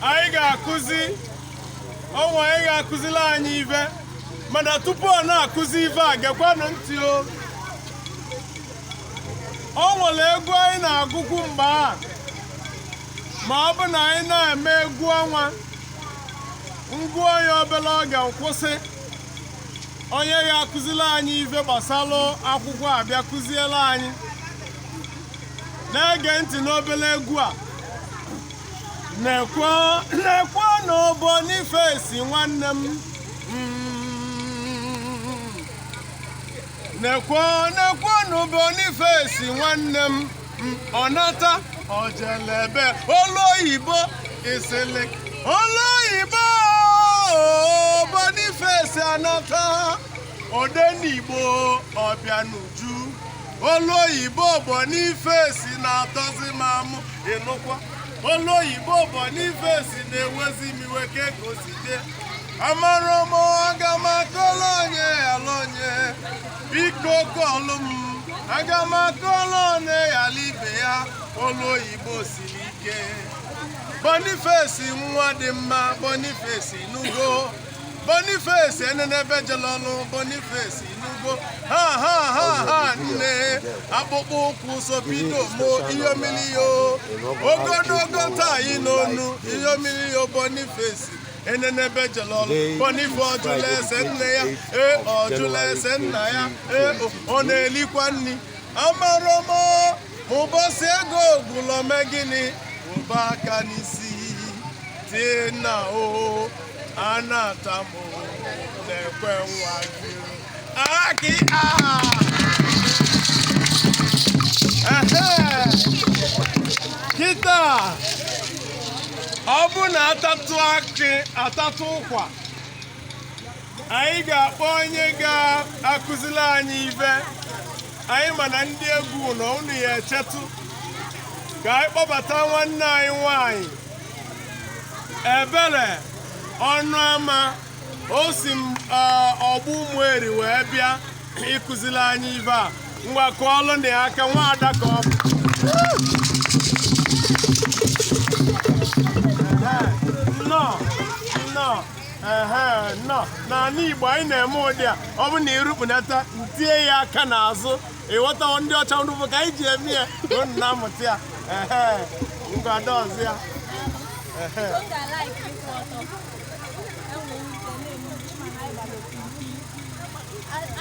anyị ga-akụzi ọnwa anyị ga-akụzila anyị ife mana tupu ọ na-akụzi ife a gekwanụ ntị o. O nwere egwu anyị na-agụkwu mgbe a ma ọ bụ na anyị na-eme egwu ọnwa ngụ onye obere oge nkwụsị onye ga-akụzila anyị ife gbasara akwụkwọ abịa kụziela anyị na-ege ntị n'obere egwu a. Nekwa n'obo n'ifesi nwanne m nekwa n'obo n'ifesi nwanne m ọnata ojelebe olu oyibo isili olu oyibo Boniface anata odenigbo ọbịa n'uju olu oyibo Boniface na-atọzi m amụ ịnụkwa olu oyibo Boniface na-ewezi m iwe ka ego si dị amara m aga m akọlụ onye ala onye biko kọlụ m aga m akọlụ onye ala ibe ya olu oyibo siri ike Boniface nwa dị mma Boniface nugo Boniface enenebe jelọlụ Boniface nugo ha nne akpụkpọ ụkwụ sopido mo ihe mmiri yo ogodogo taa yi n'onu ihe mmiri yo Boniface enenebe jelọlụ Boniface ọjụla ese nne ya ọjụla ese nna ya ọ na-elikwa nri amaromo ụbọchị ego ogwulome gịnị ụba aka n'isi dị na o anatamu na-ekwe nwa gị aki kịta ọ bụ na atatụ akị atatụ ụkwa anyị ga-akpọ onye ga-akụzili anyị ife anyị mana ndị egwu na unu ya echetụ ka anyị kpọbata nwanne anyị nwanyị Ebere Ọnụama o si ọgbụ Ụmụeri wee bịa ịkụzili anyị ife a mgbakọ ọlụ na aka nwaada ka ọ bụ n'ala Igbo anyị na-eme ụdị a ọ bụ na irupụnata ntinye ya aka n'azụ ịghọta ndị ọcha ndụbụ ka anyị ji eme ya na amụta ya ngwadaọzọ ya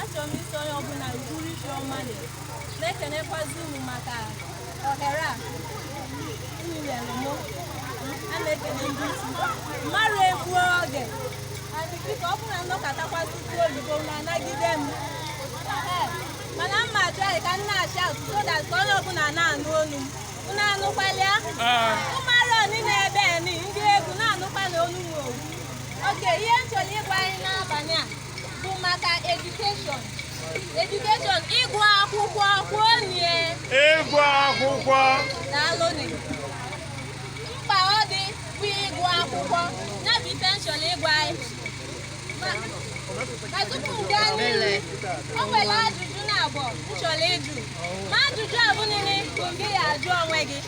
achọrọ m isi onye ọbụla buru isi ọma na-ekenekwazi unu maka ohere a unu nyere m. A na-ekene ndị isi mmadụ egbuo oge biko ọ bụrụ na nnọkọtakwasị oyibo na-anagide m mana mma achọ anyị ka m na-achị asụsụ so that onye ọbụla na-anụ olu m unu anụkwalịa ụmụara oni na-ebe ndị egwu na-anụkwala olu m owu. Oke, ihe m chọrọ ịgwa anyị n'abalị a bụ maka edukeshọn ịgụ akwụkwọ kwuonie ịgụ akwụkwọ daalụnị mkpa ọ dị bụ ịgụ akwụkwọ ya bụ ife m chọrọ ịgwa anyị ma tupu m gaa n'ihu o nwere ajụjụ na abụọ m chọrọ ịjụ ma ajụjụ abụ niile bụ gị ya ajụ onwe gị.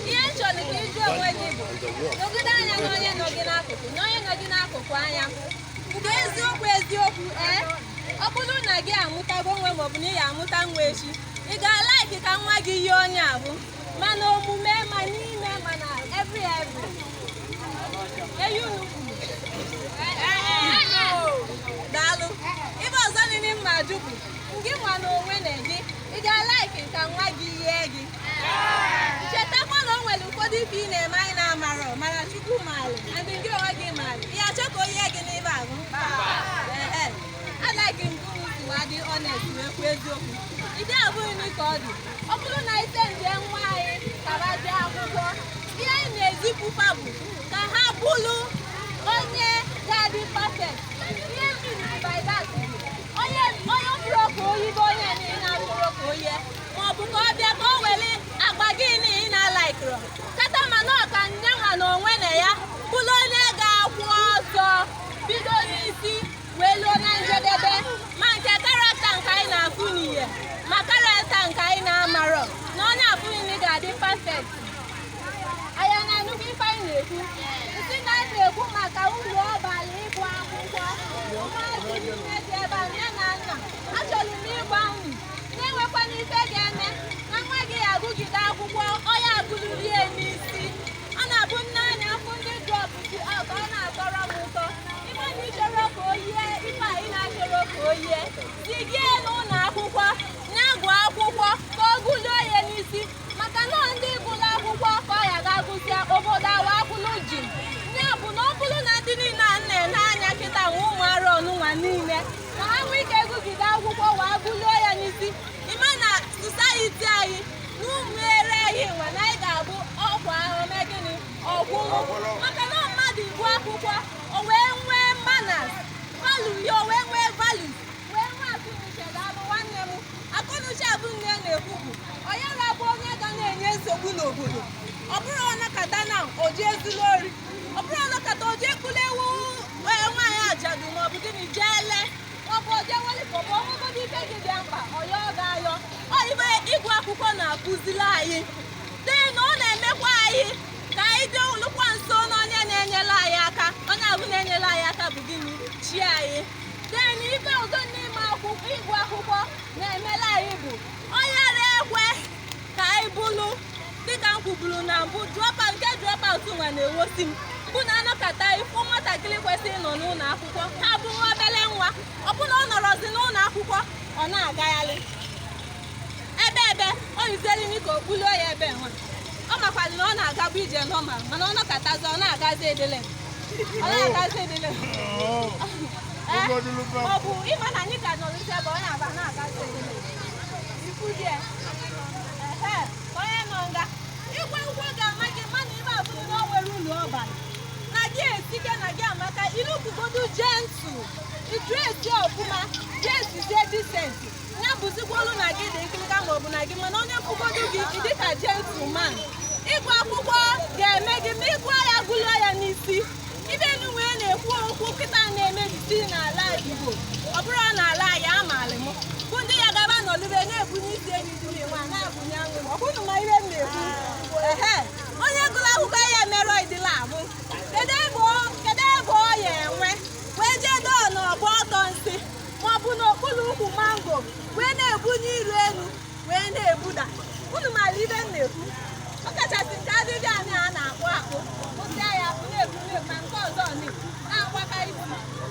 Ihe m chọrọ ka ịjụ onwe gị bụ nọgide anya na onye nọ gị n'akụkụ na onye nọ gị n'akụkụ anya nke eziokwu ọ bụrụ na gị amụtago nwe maọbụ na ị ya amụta nwa echi ị ga-alaiki ka nwa gị yie onye abụ mana omume ma n'ime mana every daalụ ibe ọzọ niile mma jụpụ gị nwa na onwe na-eji ị ga-alaiki ka nwa gị yie gị. Chetakwa na o nwere ụfọdụ ife ị na-eme anyị na-amarọ mana Chukwu maara ndị gị onwe gị maara ya achọ ka o yie gị n'ime ahụ alaiki m dị honest wee kwuo eziokwu ide abụghị m ka ọ dị ọ bụrụ na ite nje nwa anyị kabazie akwụkwọ ihe anyị na-ezipụkwa bụ ka ha bụrụ onye ga-adị perfect. Ihe mmiri by that onye bụrụ ka oyibo onye niile abụrụ ka oye maọbụ ka ọ bịa ka o were agba gị niile na-alaikịrọ kata mana ọka nne nwa na onwe na ya bụrụ onye ga-akwụ ọzọ bido n'isi wee luo na njedebe ma nke karakta nke anyị na-afụ n'ihe ma karakta nke anyị na-amarọ na onye afụghị ga-adị perfect. Anya na-anụgo ife anyị na-ekwu isi na iti anyị na ụmụ ere anyị nwe na anyị ga-abụ ọkwa ahụ mee gịnị ọgwụlụ maka na mmadụ ibu akwụkwọ o wee nwee manners value ya o wee nwee value wee nwee akụnuche ga-abụ nwanne m akụnuche abụ nne na-ekwupụ onye ga-abụ onye ga na-enye nsogbu n'obodo ọ bụrụ ọnakọta na oji ezulu ori ọ bụrụ ọnakọta oji ekpulu ewu nwaanyị ajadu maọbụ gịnị jee lee maọbụ oje welipọbụ ọnwụgodị ibe gị dị mkpa ọyọ ga-ayọ ibe ịgụ akwụkwọ na-akụziri anyị dị na ọ na-emekwa anyị ka anyị dị lụkwa nso na onye na-enyere anyị aka onye ahụ na-enyere anyị aka bụ gịnị chi anyị dị na ibe ụzọ n'ime ịgụ akwụkwọ na-emela anyị bụ onye na-ekwe ka anyị bụrụ dịka m kwuburu na mbụ nke dropout nwa na-ewosi m bụ na anọkọta ịfụ nwatakịrị kwesịrị ịnọ n'ụlọ akwụkwọ ha bụ nwa obere nwa ọ bụ na ọ nọrọzi n'ụlọ akwụkwọ ọ na-agagharị ebe o yizielimi ka okpulu ya ebe nwa ọ makwara na ọ na-agabụ ije normal mana ọ nọkọtazi ọ na-agazi edele ọ bụ ịma na anyị ka nọrụzi ebe ọ na-aba na-agazi edele ikwudie onye nọ nga ịgwa ụgwọ ga-ama gị mana ibe abụrụ na o nwere ụlọ ọbara na gị esike na gị amaka ilukwugodu jentu idresi ọfụma jesizie disenti ya bụzikwolu na gị dị nkirika maọbụ na gị mana onye kwugodu gị dịka gentleman ịgụ akwụkwọ ga-eme gị ma ịgụọ ya gụlụọ ya n'isi ibe enu wee na-ekwu okwu kịta na-emebisi n'ala Igbo ọ bụrụ n'ala ya amaala m bụ ndị ya gaba n'olube na-ebunye isi enyi dị nwa na-abụnye anwụ ọ bụrụ ma ihe m na-ekwu onye gụrụ akwụkwọ ya mere ịdịla abụ kedu ebe ọ ya enwe wee jedo n'ọgba ọtọ nsị maọbụ n'okpuru ukwu mango wee na-ebunye iru elu wee na-ebuda unu mara ibe m na-ekwu ọ kachasị nke adịdị anyị a na-akpụ akpụ kwụsịa ya na-ebunye ma nke ọzọ na-agbaka isi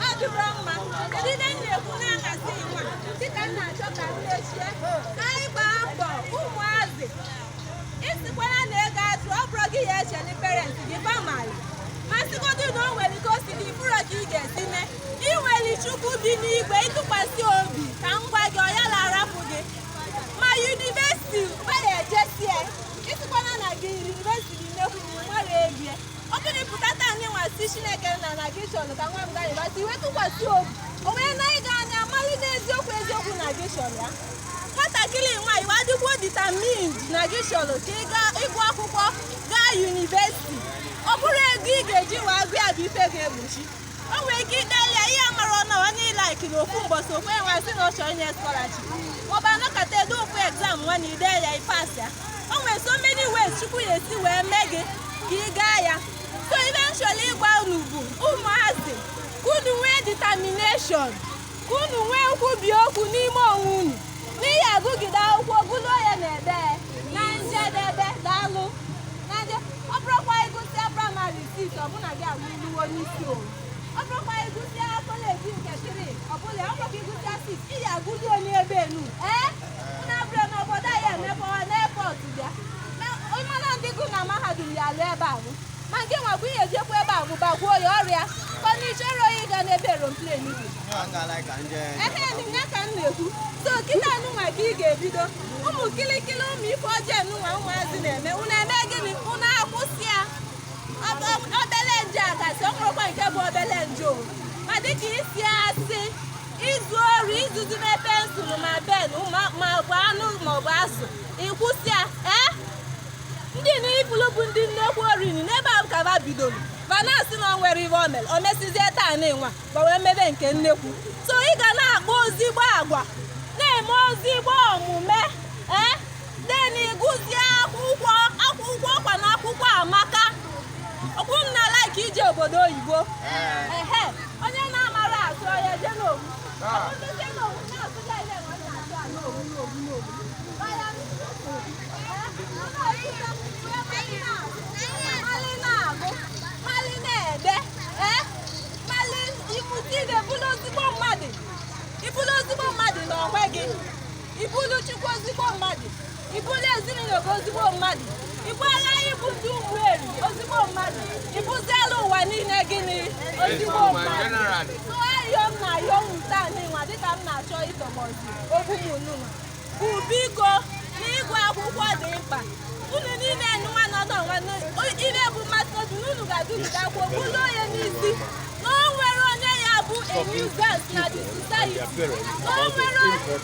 ọ dịrọ mma kedu ihe m na-ekwu na-ahazi nwa dịka m na-achọ ka m mechie ka anyị gbaa mbọ ụmụazị isikwara na ego atụ ọ bụrụ gị ya echeli parents gị bamali masịgodu na o nwere ike o si gị bụrụ ka ị ga-esi mee inwere Chukwu dị n'igwe ịtụkwasị obi ka m gwa gị ọya na-arapụ gị ma yunivesiti gbara ejesie isikwana na gị yunivesiti nnekwu nwere egie ọ bụrụ pụtata anyị nwasị Chineke na gị chọrọ ka nwa m gaa yunivesiti wee tụkwasị obi o wee na ịga anya amalụ n'eziokwu na gị chọrọ ya nwatakịrị nwaanyị wadịkwo determined na gị chọrọ ka ị gaa ịgụ akwụkwọ gaa yunivesiti ọ bụrụ ego ị ga-eji wee gụ ya bụ ife ga-egbochi o nwere ike idelia ihe amara na onye ilaiki na ofu mbọsị okwe nwasị na ọ chọrọ inye skọlachi maọbụ anọkọta edo ofu egzam nwa na ide ya ịpas ya o nwere so many ways Chukwu ya esi wee mee gị ka ị gaa ya so eventually ịgwa unu bụ ụmụazị ka unu nwee determination ka unu nwee nkwubi okwu n'ime onwe unu n'ihi agụgide akwụkwọ gụlụọ ya na-ebe na njedebe daalụ ọ bụrụkwa ịgụsịa praịmarị 6 ọbụna gị agụluwo n'isi olu ọ bụrụkwa ịgụsịa kọleji nke 3 ọbụla ọ bụrụkwa ịgụsịa 6 ị ga-agụluo n'ebe enu na abụrụ n'obodo anyị emekwawa n'epọt bịa onye ọla ndị gụ na mahadum ya alụ ebe ahụ ma nke nwakwa ihe ejekwa ebe ahụ bagwuo ya ọrịa kọna ịchọrọ onye ịga n'ebe eromplen bụ ya ka m na-ekwu so kịta nụnwa ka ị ga-ebido ụmụ kilikili ụmụ ife ọjọọ nụnwa ụmụazị na-eme unu eme gịnị unu akwụsị ya obele nje agasị ọ bụrụkwa nke bụ obele nje ma dịka isi asị izu ori izuzu mee pensụl ma pen ma ọ bụ anụ maọbụ azụ ịkwụsị ya ndị n'ifulu bụ ndị nnekwu orini n'ebe ahụ ka ba bidoro mana asị na ọ nwere ihe o mere o mesizie taa n'ịnwa gbanwee mmebe nke nnekwu so ị ga na-akpọ ozigbo agwa na-eme ozigbo omume den ịgụzie akwụkwọ ọkwa na akwụkwọ amaka ọkwụ m na laiki ije obodo oyibo onye na-amara atụ ọya je n'owu na-asụja ile na ọ na-atụ a n'owu mali na-agụ mali na-ede mali imutide bụrụ ozigbo mmadụ na onwe gị ibulu Chukwu ozigbo mmadụ ibulu ezinụlọ gị ozigbo mmadụ ibuala ibu ndị ụmụeri ozigbo mmadụ ibụziela ụwa niile gịnị ozigbo mmadụ so ayọ m na-ayọ nwụta n'ịnwa dịka m na-achọ ịtọgbọzi okwu m unu bụ biko na ịgụ akwụkwọ dị mkpa. Unu niile nwa nọdụ ile bụ mmasị obi na unu ga-adụgide akwụkwọ bụrụ onye n'isi. Na o nwere onye ya bụ a nuisance na the society. Na o nwere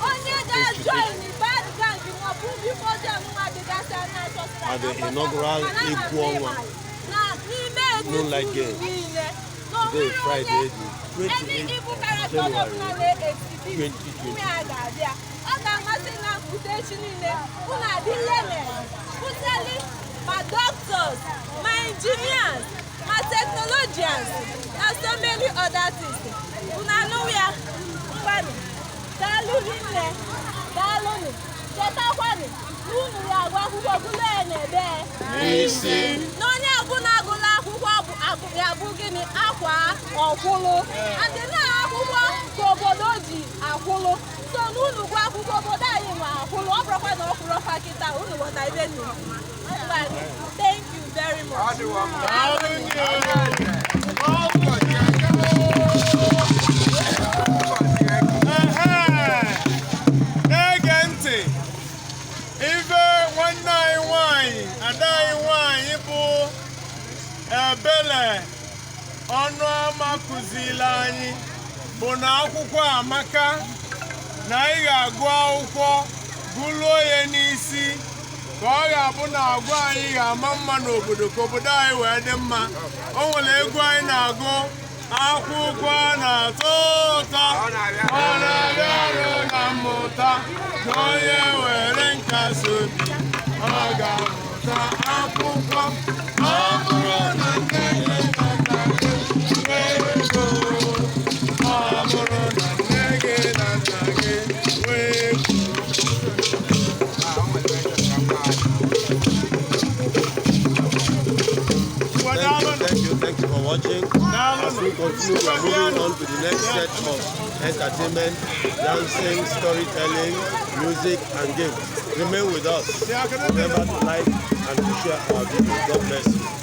onye ga-join bad gang maọbụ ndị ọjọọ nwa dịgasị anya achọsịra at the inaugural EGWU Moonlight game. Today, Friday, the 28th January 2020. Ọ ga-amasị na mpụta echi niile unu adịle pụtali ma doctors, ma engineers, ma technologians, na so many other things. Unu anụ ya mgbanị daalụ nne daalụnụ chetakwanụ unu ya agụ akwụkwọ gụlụ ya na-ebe na onye ọbụla agụla akwụkwọ ya bụ gịnị akwa ọkwụlụ adị na akwụkwọ ka obodo ji akwụlụ so n'unu gwa akwụkwọ obodo anyị ma akwụlụ ọ bụrụkwa na ọkwụrụ ọkwa kịta unu ghọta ibe nnu. Thank you very much. Na-ege ntị ife nwanne anyị nwanyị ada anyị nwanyị bụ Ebele Ọnụama kụziri anyị bụ na akwụkwọ amaka na anyị ga-agụ akwụkwọ gụluo ya n'isi ka ọ ga-abụ na agwa anyị ga-ama mma n'obodo ka obodo anyị wee dị mma. O nwere egwu anyị na-agụ akwụkwọ na-atọ ụtọ ọ na-abịa arụ na mmụta ka onye were nkasi obi ọ ga-amụta akwụkwọ. Ọ bụrụ na nne gị na nna gị nwee ego, ọ bụrụ na nne gị na nna gị nwee ego. Thank you for watching. As we continue, we are moving on to the next set of entertainment, dancing, storytelling, music, and games. Remain with us. Remember to like and to share our video. God bless you.